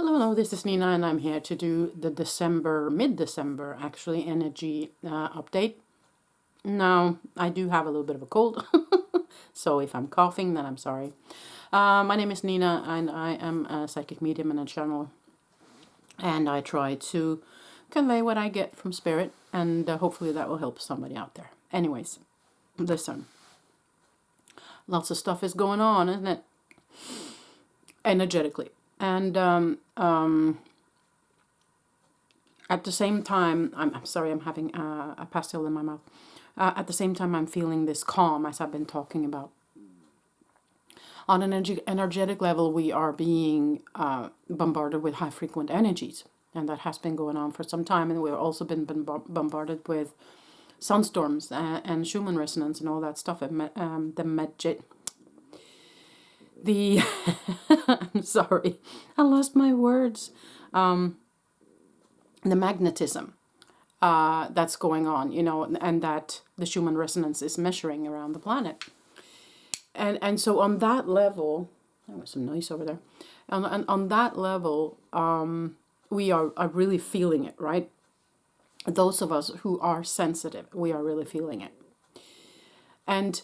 Hello, this is Nina, and I'm here to do the mid-December actually, energy update. Now, I do have a little bit of a cold, so if I'm coughing, then I'm sorry. My name is Nina, and I am a psychic medium and a channel, and I try to convey what I get from spirit, and hopefully that will help somebody out there. Anyways, listen. Lots of stuff is going on, isn't it? Energetically. And at the same time, I'm sorry, I'm having a pastille in my mouth. At the same time, I'm feeling this calm, as I've been talking about. On an energetic level, we are being bombarded with high frequent energies. And that has been going on for some time. And we've also been bombarded with sunstorms and Schumann resonance and all that stuff. I'm sorry, I lost my words. The magnetism that's going on, and that the Schumann resonance is measuring around the planet. And so on that level, there was some noise over there. And on that level, we are really feeling it, right? Those of us who are sensitive, we are really feeling it. And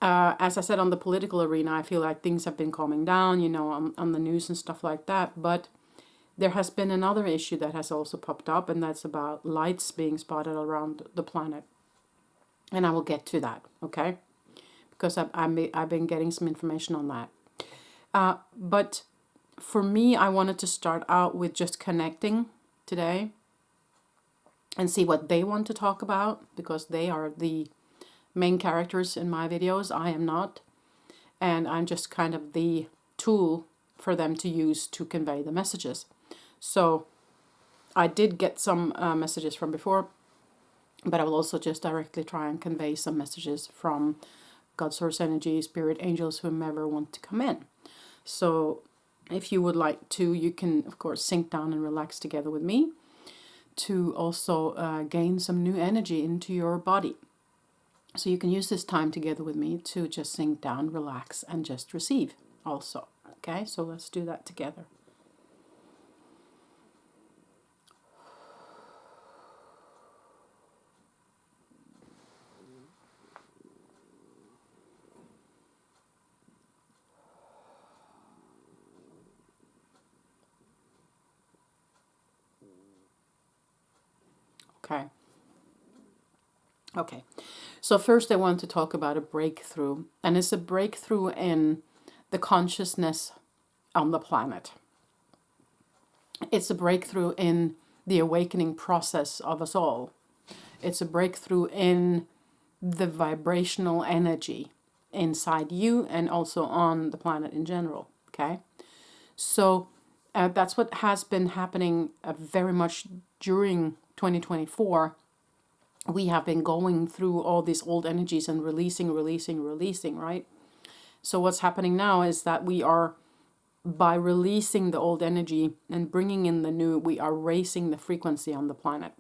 as I said, on the political arena, I feel like things have been calming down, on the news and stuff like that. But there has been another issue that has also popped up, and that's about lights being spotted around the planet. And I will get to that, okay? Because I've been getting some information on that. But for me, I wanted to start out with just connecting today and see what they want to talk about, because they are the main characters in my videos. I am not. And I'm just kind of the tool for them to use to convey the messages. So I did get some messages from before, but I will also just directly try and convey some messages from God, Source Energy, Spirit, Angels, whomever want to come in. So if you would like to, you can, of course, sink down and relax together with me to also gain some new energy into your body. So you can use this time together with me to just sink down, relax, and just receive also. Okay, so let's do that together. Okay, so first I want to talk about a breakthrough, and it's a breakthrough in the consciousness on the planet. It's a breakthrough in the awakening process of us all. It's a breakthrough in the vibrational energy inside you and also on the planet in general, okay? So that's what has been happening very much during 2024. We have been going through all these old energies and releasing, right? So what's happening now is that we are, by releasing the old energy and bringing in the new, we are raising the frequency on the planet.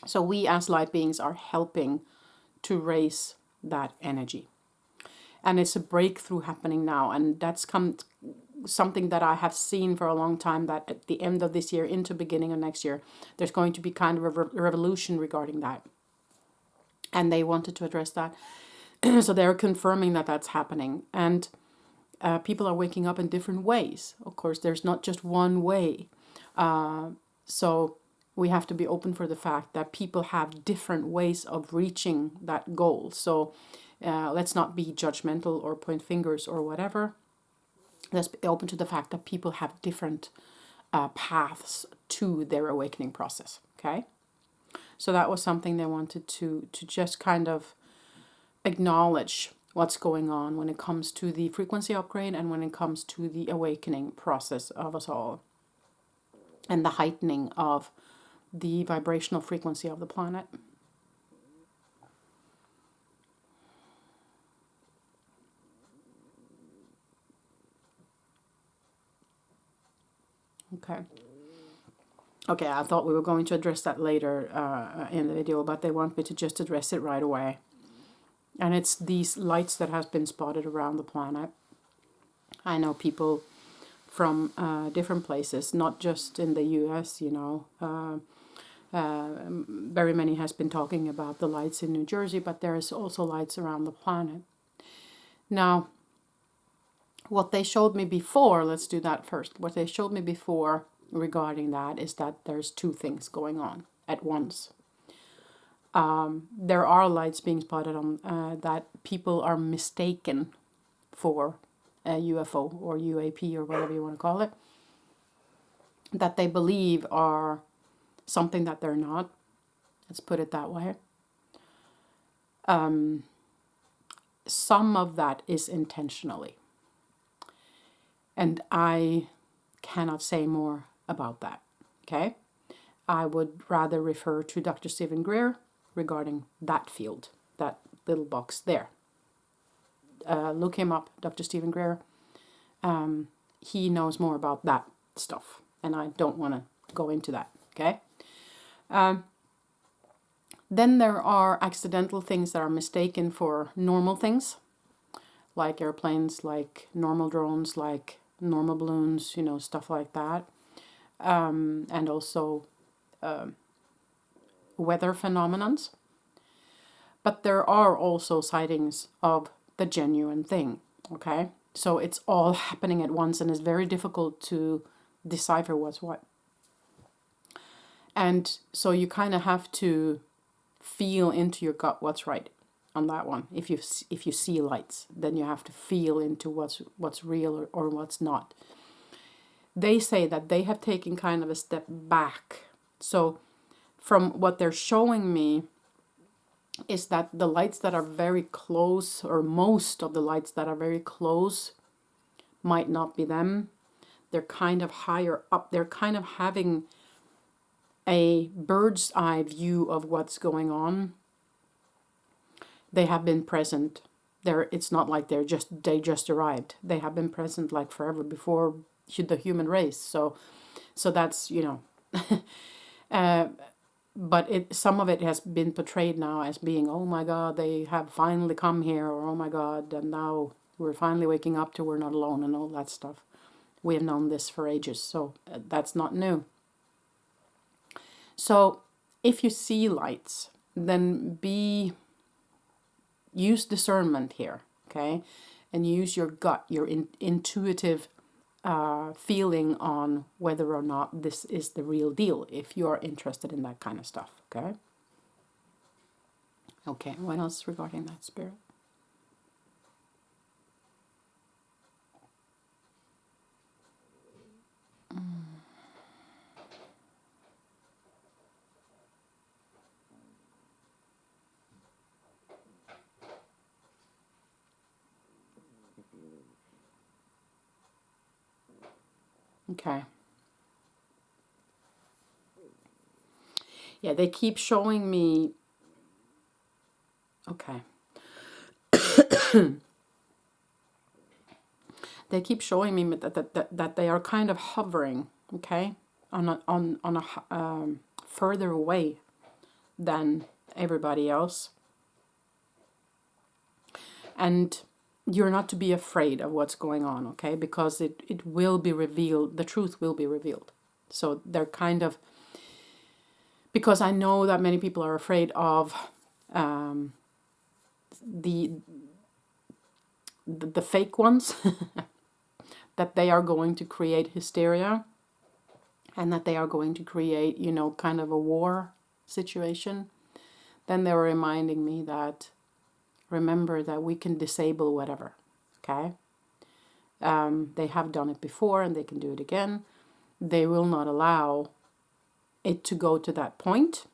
So we as light beings are helping to raise that energy. And it's a breakthrough happening now. And that's something that I have seen for a long time, that at the end of this year into beginning of next year, there's going to be kind of a revolution regarding that. And they wanted to address that. So they're confirming that that's happening. And people are waking up in different ways. Of course, there's not just one way. So we have to be open for the fact that people have different ways of reaching that goal. So let's not be judgmental or point fingers or whatever. Let's be open to the fact that people have different paths to their awakening process, okay? So that was something they wanted to just kind of acknowledge what's going on when it comes to the frequency upgrade and when it comes to the awakening process of us all and the heightening of the vibrational frequency of the planet. Okay, I thought we were going to address that later in the video, but they want me to just address it right away. And it's these lights that has been spotted around the planet. I know people from different places, not just in the US, you know. Very many has been talking about the lights in New Jersey, but there is also lights around the planet. Now, what they showed me before, let's do that first. What they showed me before regarding that is that there's two things going on at once. There are lights being spotted on that people are mistaken for a UFO or UAP or whatever you want to call it, that they believe are something that they're not. Let's put it that way. Some of that is intentionally. And I cannot say more about that, okay? I would rather refer to Dr. Stephen Greer regarding that field, that little box there. Look him up, Dr. Stephen Greer. He knows more about that stuff, and I don't want to go into that, okay? Then there are accidental things that are mistaken for normal things, like airplanes, like normal drones, like normal balloons, you know, stuff like that. And also weather phenomenons. But there are also sightings of the genuine thing, okay? So it's all happening at once, and it's very difficult to decipher what's what. And so you kind of have to feel into your gut what's right on that one. If you see lights, then you have to feel into what's real or what's not. They say that they have taken kind of a step back. So from what they're showing me is that the lights that are very close, or most of the lights that are very close, might not be them. They're kind of higher up. They're kind of having a bird's eye view of what's going on. They have been present. It's not like they just arrived. They have been present like forever before the human race. So that's, you know, but some of it has been portrayed now as being, oh my God, they have finally come here, or oh my God, and now we're finally waking up to we're not alone and all that stuff. We have known this for ages, so that's not new. So if you see lights, then use discernment here, okay? And use your gut, your intuitive feeling on whether or not this is the real deal, if you're interested in that kind of stuff, okay? Okay, what else regarding that, Spirit? Okay. Yeah, they keep showing me. Okay. They keep showing me that they are kind of hovering, okay, on a further away than everybody else. And you're not to be afraid of what's going on, okay, because it will be revealed, the truth will be revealed. So they're kind of, because I know that many people are afraid of the fake ones, that they are going to create hysteria, and that they are going to create, you know, kind of a war situation. Then they were reminding me that, remember that we can disable whatever, okay? They have done it before and they can do it again. They will not allow it to go to that point.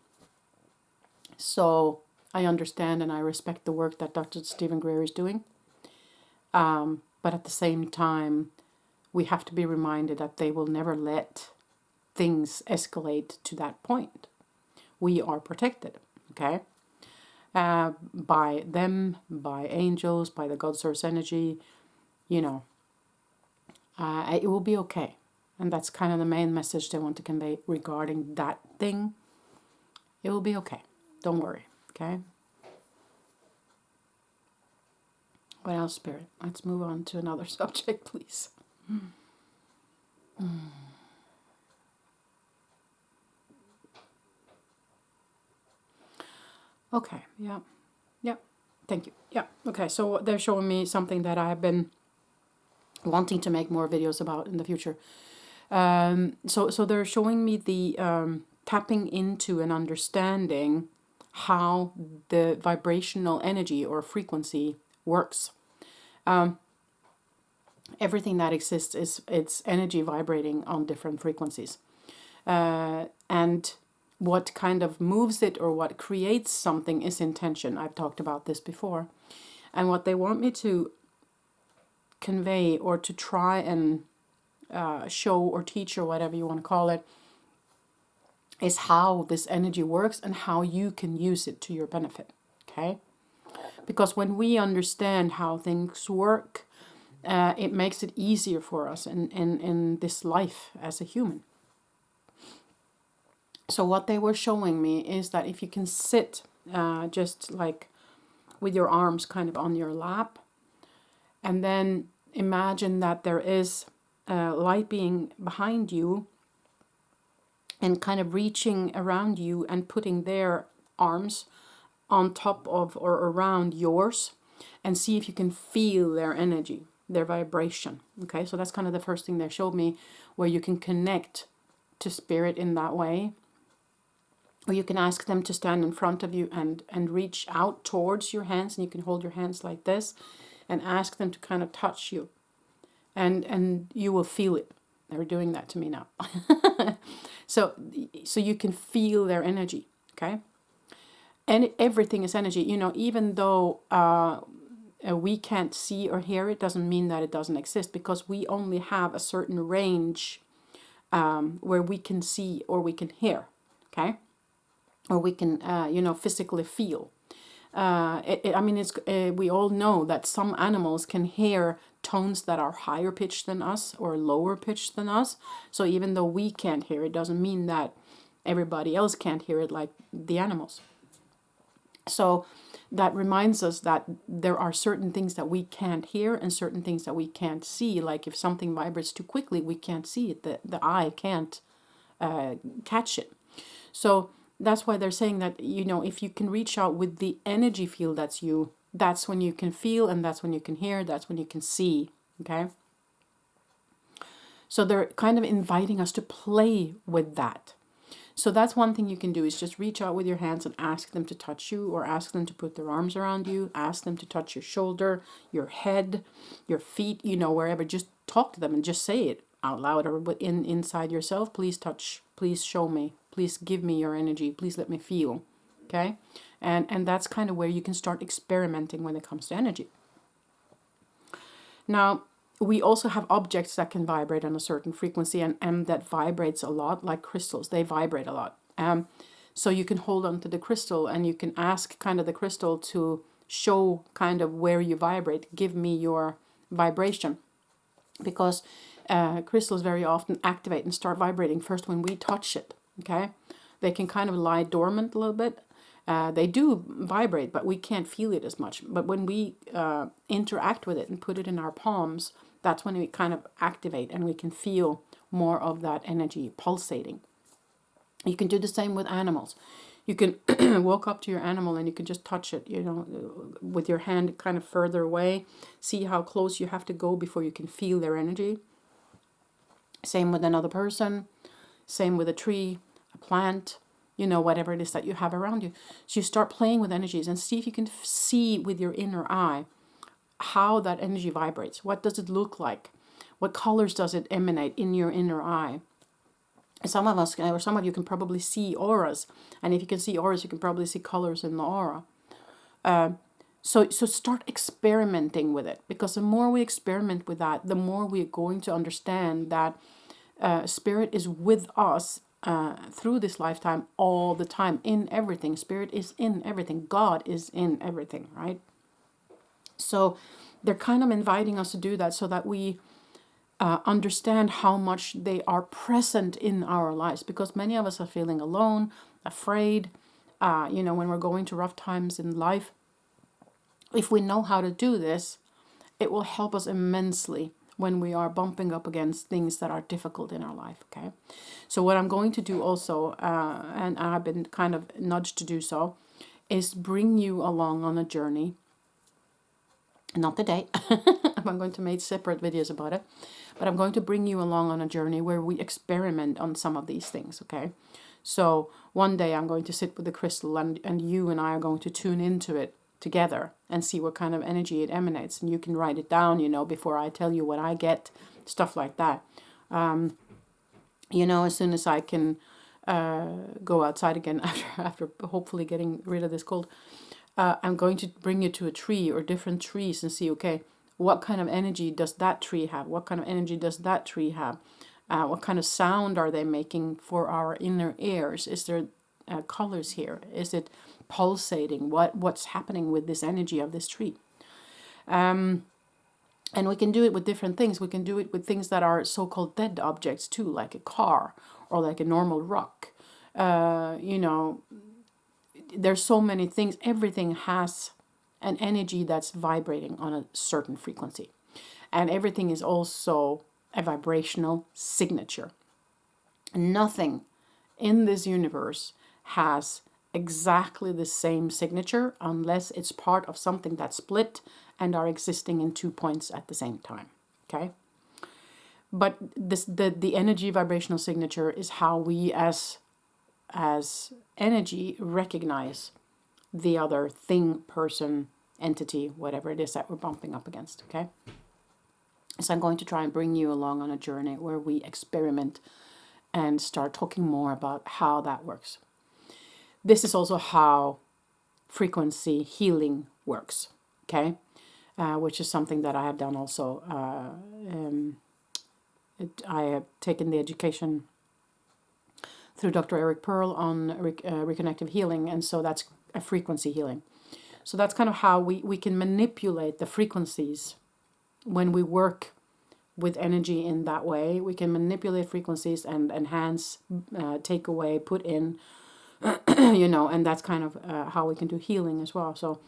So I understand and I respect the work that Dr. Stephen Greer is doing. But at the same time, we have to be reminded that they will never let things escalate to that point. We are protected, okay? By them, by angels, by the God Source energy, you know. It will be okay. And that's kind of the main message they want to convey regarding that thing. It will be okay. Don't worry, okay? What else, Spirit? Let's move on to another subject, please. Okay, yeah, yeah, thank you. Yeah, okay, so they're showing me something that I have been wanting to make more videos about in the future. So they're showing me the tapping into and understanding how the vibrational energy or frequency works. Everything that exists is it's energy vibrating on different frequencies, and what kind of moves it or what creates something is intention. I've talked about this before, and what they want me to convey or to try and show or teach or whatever you want to call it is how this energy works and how you can use it to your benefit. Okay, because when we understand how things work, it makes it easier for us in this life as a human. So what they were showing me is that if you can sit just like with your arms kind of on your lap, and then imagine that there is a light being behind you and kind of reaching around you and putting their arms on top of or around yours, and see if you can feel their energy, their vibration. Okay, so that's kind of the first thing they showed me, where you can connect to spirit in that way. Or you can ask them to stand in front of you and reach out towards your hands, and you can hold your hands like this and ask them to kind of touch you. And you will feel it. They're doing that to me now. So you can feel their energy, okay? And everything is energy. You know, even though we can't see or hear it, doesn't mean that it doesn't exist, because we only have a certain range where we can see or we can hear, okay? Or we can, physically feel. We all know that some animals can hear tones that are higher pitched than us or lower pitched than us. So even though we can't hear it, doesn't mean that everybody else can't hear it like the animals. So that reminds us that there are certain things that we can't hear and certain things that we can't see. Like if something vibrates too quickly, we can't see it. The eye can't catch it. So that's why they're saying that, if you can reach out with the energy field that's you, that's when you can feel, and that's when you can hear, that's when you can see, okay? So they're kind of inviting us to play with that. So that's one thing you can do, is just reach out with your hands and ask them to touch you, or ask them to put their arms around you, ask them to touch your shoulder, your head, your feet, wherever. Just talk to them and just say it out loud or inside yourself. Please touch, please show me, please give me your energy, please let me feel, okay? And that's kind of where you can start experimenting when it comes to energy. Now, we also have objects that can vibrate on a certain frequency, and that vibrates a lot, like crystals. They vibrate a lot. So you can hold on to the crystal, and you can ask kind of the crystal to show kind of where you vibrate. Give me your vibration. Because crystals very often activate and start vibrating first when we touch it, okay? They can kind of lie dormant a little bit. They do vibrate, but we can't feel it as much. But when we interact with it and put it in our palms, that's when we kind of activate and we can feel more of that energy pulsating. You can do the same with animals. You can walk up to your animal and you can just touch it, with your hand kind of further away. See how close you have to go before you can feel their energy. Same with another person. Same with a tree, a plant, whatever it is that you have around you. So you start playing with energies and see if you can see with your inner eye how that energy vibrates. What does it look like? What colors does it emanate in your inner eye? Some of us, or some of you, can probably see auras. And if you can see auras, you can probably see colors in the aura. So start experimenting with it. Because the more we experiment with that, the more we're going to understand that Spirit is with us through this lifetime all the time, in everything. Spirit is in everything. God is in everything, right? So they're kind of inviting us to do that so that we understand how much they are present in our lives, because many of us are feeling alone, afraid, when we're going to rough times in life. If we know how to do this, it will help us immensely when we are bumping up against things that are difficult in our life. Okay, so what I'm going to do also, and I've been kind of nudged to do so, is bring you along on a journey. Not today. I'm going to make separate videos about it, but I'm going to bring you along on a journey where we experiment on some of these things. Okay, so one day I'm going to sit with the crystal, and you and I are going to tune into it together and see what kind of energy it emanates, and you can write it down, before I tell you what I get, stuff like that. As soon as I can go outside again after hopefully getting rid of this cold, I'm going to bring you to a tree or different trees and see, okay, what kind of energy does that tree have? What kind of energy does that tree have? What kind of sound are they making for our inner ears? Is there colors here? Is it pulsating? What's happening with this energy of this tree? And we can do it with different things. We can do it with things that are so-called dead objects too, like a car or like a normal rock. There's so many things. Everything has an energy that's vibrating on a certain frequency. And everything is also a vibrational signature. Nothing in this universe has exactly the same signature unless it's part of something that's split and are existing in 2 points at the same time. Okay? But the energy vibrational signature is how we as energy recognize the other thing, person, entity, whatever it is that we're bumping up against. Okay? So I'm going to try and bring you along on a journey where we experiment and start talking more about how that works. This is also how frequency healing works, okay? Which is something that I have done also. I have taken the education through Dr. Eric Pearl on reconnective healing, and so that's a frequency healing. So that's kind of how we can manipulate the frequencies when we work with energy in that way. We can manipulate frequencies and enhance, take away, put in, and that's kind of how we can do healing as well. So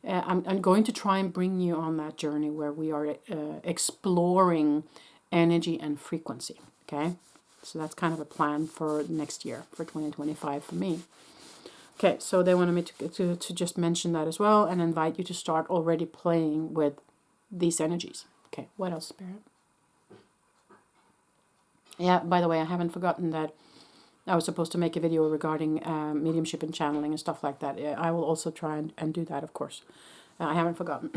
I'm going to try and bring you on that journey where we are exploring energy and frequency. Okay, so that's kind of a plan for next year, for 2025 for me. Okay, so they wanted me to just mention that as well and invite you to start already playing with these energies. Okay, what else, Spirit? Yeah, by the way, I haven't forgotten that I was supposed to make a video regarding mediumship and channeling and stuff like that. I will also try and do that, of course. I haven't forgotten.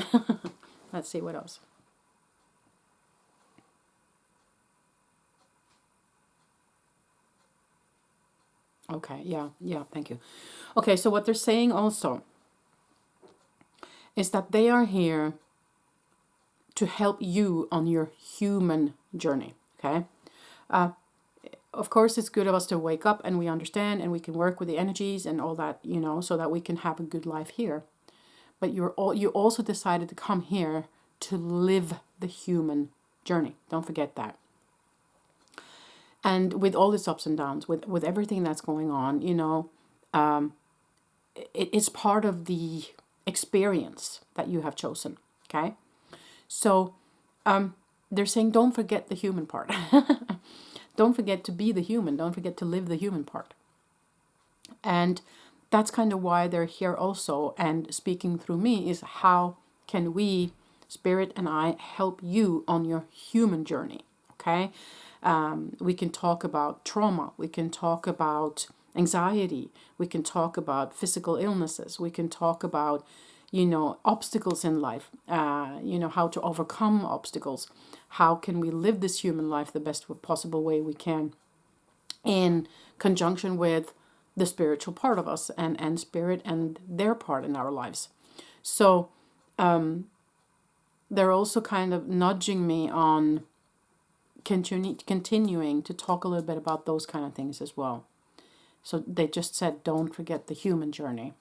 Let's see what else. Okay, yeah, thank you. Okay, so what they're saying also is that they are here to help you on your human journey, okay? Of course, it's good of us to wake up and we understand and we can work with the energies and all that, so that we can have a good life here. But you also decided to come here to live the human journey. Don't forget that. And with all its ups and downs, with everything that's going on, it's part of the experience that you have chosen, okay? So they're saying don't forget the human part. Don't forget to be the human. Don't forget to live the human part. And that's kind of why they're here also. And speaking through me is how can we, Spirit and I, help you on your human journey, okay? We can talk about trauma. We can talk about anxiety. We can talk about physical illnesses. We can talk about, obstacles in life, how to overcome obstacles. How can we live this human life the best possible way we can in conjunction with the spiritual part of us and spirit and their part in our lives. So they're also kind of nudging me on continuing to talk a little bit about those kind of things as well. So they just said, don't forget the human journey.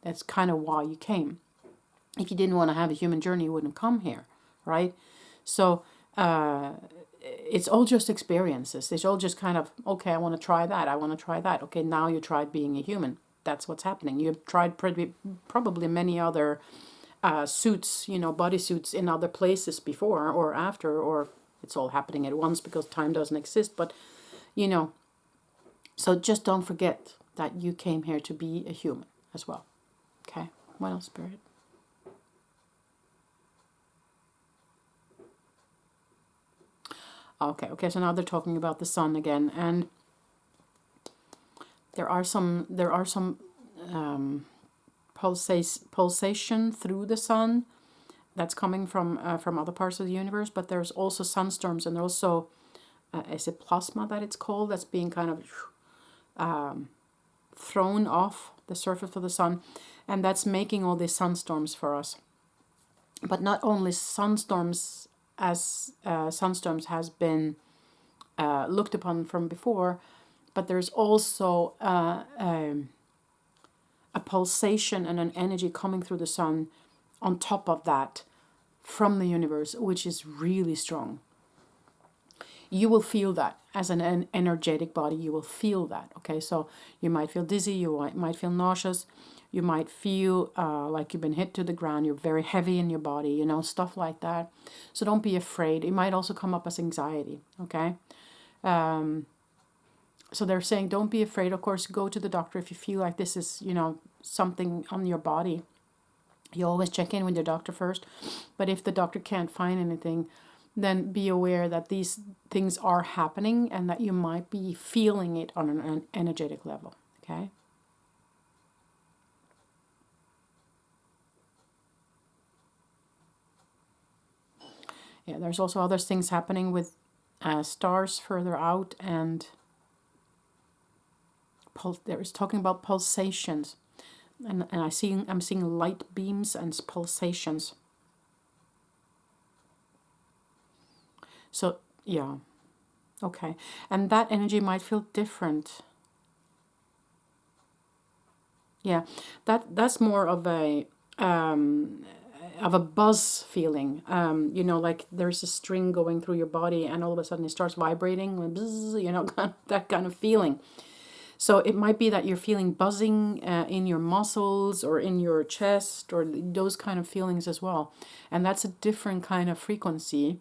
That's kind of why you came. If you didn't want to have a human journey, you wouldn't come here, right? So it's all just experiences. It's all just kind of, okay, I want to try that. I want to try that. Okay, now you tried being a human. That's what's happening. You've tried probably many other suits, body suits in other places before or after or it's all happening at once because time doesn't exist. But, you know, so just don't forget that you came here to be a human as well. Okay? What else, Spirit? Okay, so now they're talking about the sun again, and there are some pulsation through the sun that's coming from other parts of the universe, but there's also sunstorms, and also is it plasma that it's called, that's being kind of thrown off the surface of the sun, and that's making all these sunstorms for us. But not only sunstorms, as sunstorms has been looked upon from before, but there's also a pulsation and an energy coming through the sun on top of that from the universe, which is really strong. You will feel that as an energetic body. You will feel that. Okay, so you might feel dizzy, you might feel nauseous, you might feel like you've been hit to the ground, you're very heavy in your body, you know, stuff like that. So don't be afraid. It might also come up as anxiety. Okay. So they're saying don't be afraid. Of course, go to the doctor if you feel like this is, you know, something on your body. You always check in with your doctor first. But if the doctor can't find anything, then be aware that these things are happening and that you might be feeling it on an energetic level. Okay? Yeah, there's also other things happening with stars further out, and there is talking about pulsations, and I'm seeing light beams and pulsations. So yeah, okay, and that energy might feel different. Yeah, that's more of a buzz feeling. You know, like there's a string going through your body, and all of a sudden it starts vibrating, bzz, you know, that kind of feeling. So it might be that you're feeling buzzing in your muscles or in your chest, or those kind of feelings as well. And that's a different kind of frequency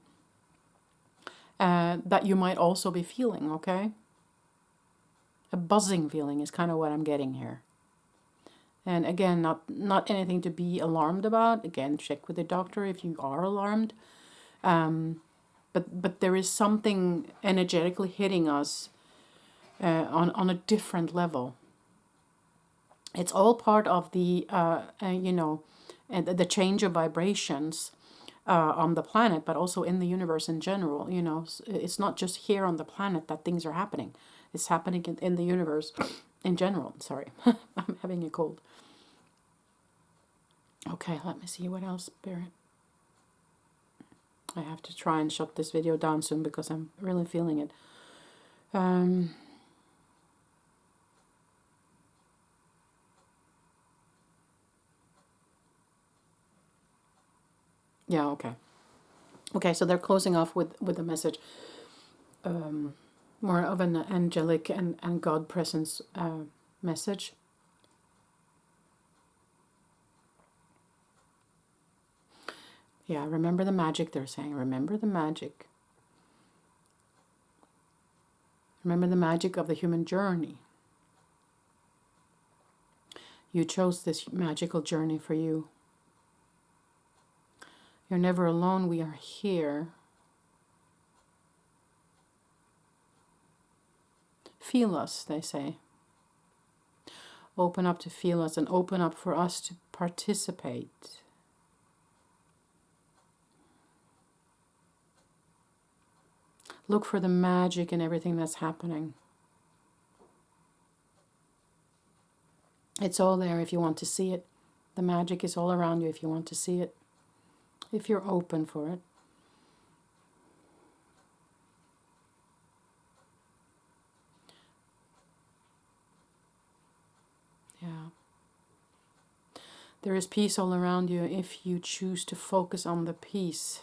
that you might also be feeling, okay? A buzzing feeling is kind of what I'm getting here. And again, not anything to be alarmed about. Again, check with the doctor if you are alarmed. But there is something energetically hitting us on a different level. It's all part of the the change of vibrations on the planet, but also in the universe in general. You know, it's not just here on the planet that things are happening. It's happening in the universe in general. Sorry, I'm having a cold. Okay, let me see what else, Spirit. I have to try and shut this video down soon because I'm really feeling it. Yeah, okay. Okay, so they're closing off with a message, more of an angelic and God presence message. Yeah, remember the magic, they're saying. Remember the magic. Remember the magic of the human journey. You chose this magical journey for you. You're never alone. We are here. Feel us, they say. Open up to feel us and open up for us to participate. Look for the magic in everything that's happening. It's all there if you want to see it. The magic is all around you if you want to see it. If you're open for it. Yeah. There is peace all around you if you choose to focus on the peace.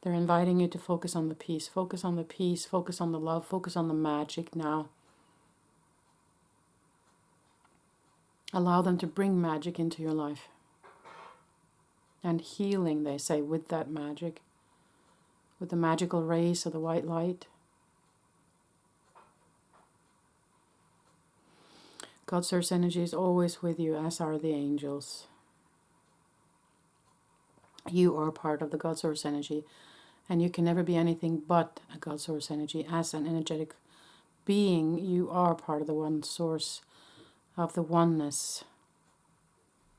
They're inviting you to focus on the peace. Focus on the peace. Focus on the love. Focus on the magic now. Allow them to bring magic into your life. and healing, they say, with that magic, with the magical rays of the white light. God's source energy is always with you, as are the angels. You are part of the God source energy, and you can never be anything but a God source energy. As an energetic being, you are part of the one source of the oneness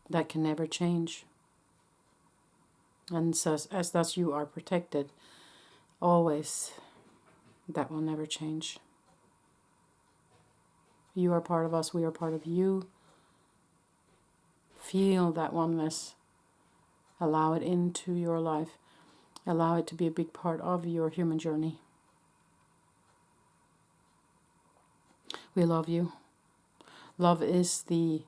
that can never change. And so, as thus you are protected, always, that will never change. You are part of us, we are part of you. Feel that oneness. Allow it into your life. Allow it to be a big part of your human journey. We love you. Love is the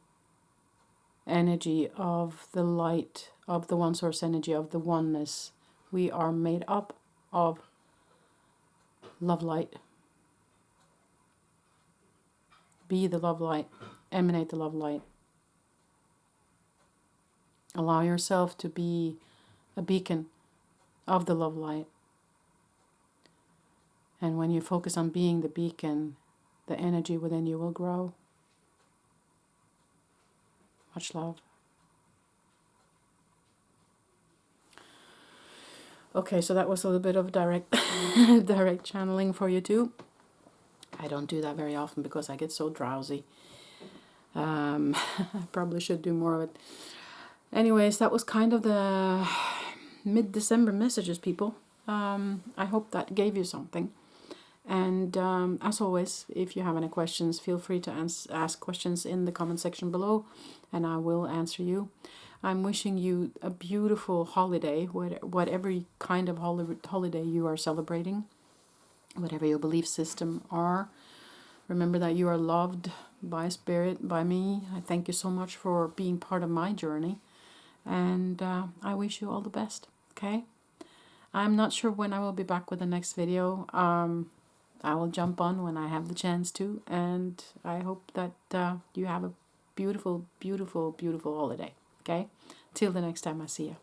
energy of the light, of the one source energy, of the oneness. We are made up of love light. Be the love light. Emanate the love light. Allow yourself to be a beacon of the love light. And when you focus on being the beacon, the energy within you will grow. Much love. Okay, so that was a little bit of direct direct channeling for you too. I don't do that very often because I get so drowsy. I probably should do more of it. Anyways, that was kind of the mid-December messages, people. I hope that gave you something. And as always, if you have any questions, feel free to ask questions in the comment section below, and I will answer you. I'm wishing you a beautiful holiday, whatever kind of holiday you are celebrating, whatever your belief system are. Remember that you are loved by Spirit, by me. I thank you so much for being part of my journey, and I wish you all the best, okay? I'm not sure when I will be back with the next video. I will jump on when I have the chance to, and I hope that you have a beautiful, beautiful, beautiful holiday, okay? Till the next time I see you.